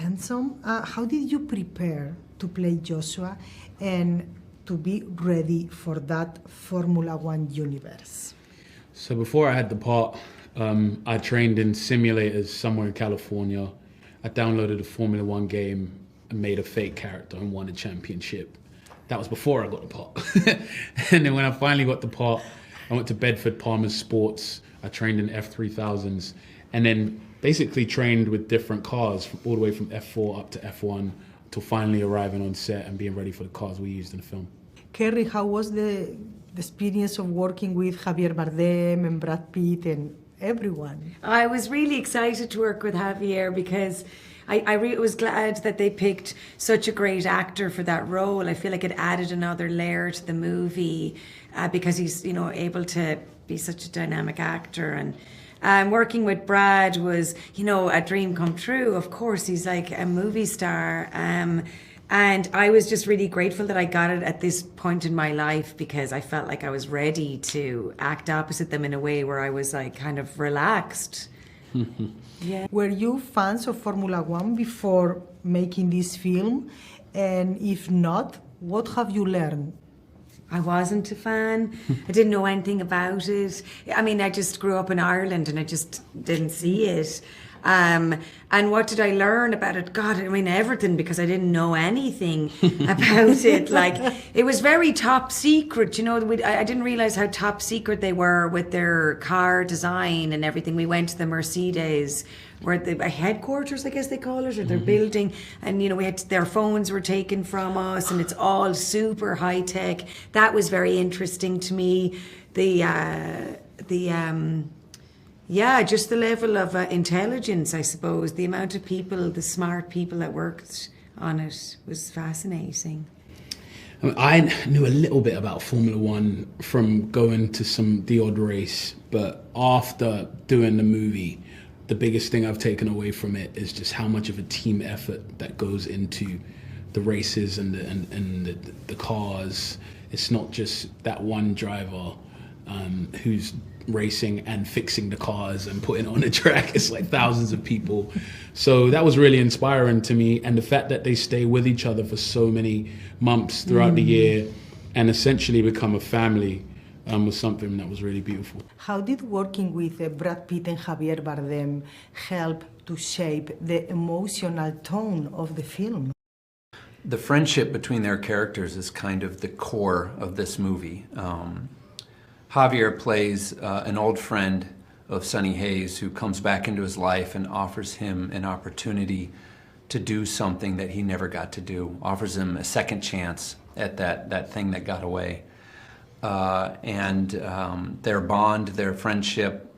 handsome. How did you prepare to play Joshua and to be ready for that Formula One universe? So before I had the part, I trained in simulators somewhere in California. I downloaded a Formula One game and made a fake character and won a championship. That was before I got the part. And then when I finally got the part, I went to Bedford Palmer's Sports. I trained in F3000s and then basically trained with different cars all the way from F4 up to F1 till finally arriving on set and being ready for the cars we used in the film. Kerry, how was the experience of working with Javier Bardem and Brad Pitt and everyone? I was really excited to work with Javier because I was glad that they picked such a great actor for that role. I feel like it added another layer to the movie because he's, able to be such a dynamic actor. And working with Brad was, a dream come true. Of course, he's like a movie star. And I was just really grateful that I got it at this point in my life because I felt like I was ready to act opposite them in a way where I was like kind of relaxed. Yeah. Were you fans of Formula One before making this film? And if not, what have you learned? I wasn't a fan. I didn't know anything about it. I mean, I just grew up in Ireland and I just didn't see it. And what did I learn about it? God, I mean, everything, because I didn't know anything about it. Like, it was very top secret, I didn't realize how top secret they were with their car design and everything. We went to the Mercedes, where the headquarters, I guess they call it, or their building. And, we had their phones were taken from us and it's all super high tech. That was very interesting to me. Yeah, just the level of intelligence, I suppose. The amount of people, the smart people that worked on it was fascinating. I knew a little bit about Formula One from going to the odd race, but after doing the movie, the biggest thing I've taken away from it is just how much of a team effort that goes into the races and the cars. It's not just that one driver who's racing and fixing the cars and putting on the track. It's like thousands of people. So that was really inspiring to me, and the fact that they stay with each other for so many months throughout the year and essentially become a family was something that was really beautiful. How did working with Brad Pitt and Javier Bardem help to shape the emotional tone of the film? The friendship between their characters is kind of the core of this movie. Javier plays an old friend of Sonny Hayes who comes back into his life and offers him an opportunity to do something that he never got to do, offers him a second chance at that thing that got away. Their bond, their friendship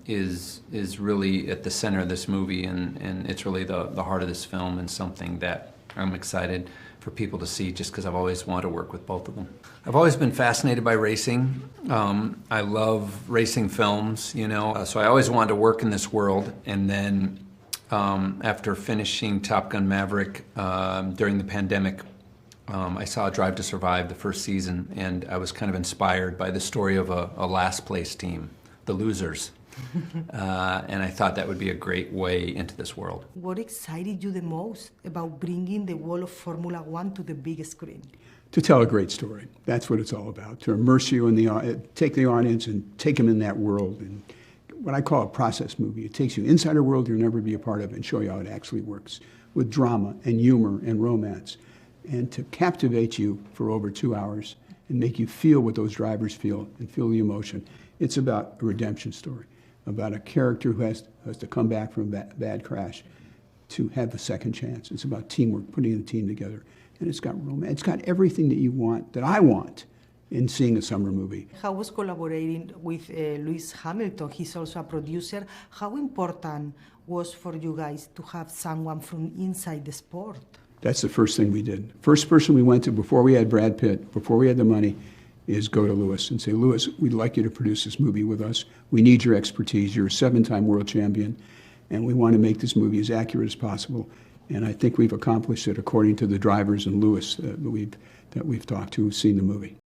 is really at the center of this movie, and it's really the heart of this film and something that I'm excited for people to see just because I've always wanted to work with both of them. I've always been fascinated by racing. I love racing films, so I always wanted to work in this world. And then after finishing Top Gun Maverick during the pandemic, I saw Drive to Survive, the first season, and I was kind of inspired by the story of a last place team, the losers. And I thought that would be a great way into this world. What excited you the most about bringing the world of Formula One to the big screen? To tell a great story. That's what it's all about. To immerse you in take the audience and take them in that world. And what I call a process movie. It takes you inside a world you'll never be a part of and show you how it actually works, with drama and humor and romance, and to captivate you for over 2 hours and make you feel what those drivers feel and feel the emotion. It's about a redemption story, about a character who has to come back from a bad crash to have the second chance. It's about teamwork, putting the team together. And it's got romance. It's got everything that you want, that I want, in seeing a summer movie. How was collaborating with Lewis Hamilton? He's also a producer. How important was for you guys to have someone from inside the sport? That's the first thing we did. First person we went to before we had Brad Pitt, before we had the money, is go to Lewis and say, Lewis, we'd like you to produce this movie with us. We need your expertise. You're a 7-time world champion, and we want to make this movie as accurate as possible. And I think we've accomplished it according to the drivers and Lewis that we've talked to, who've seen the movie.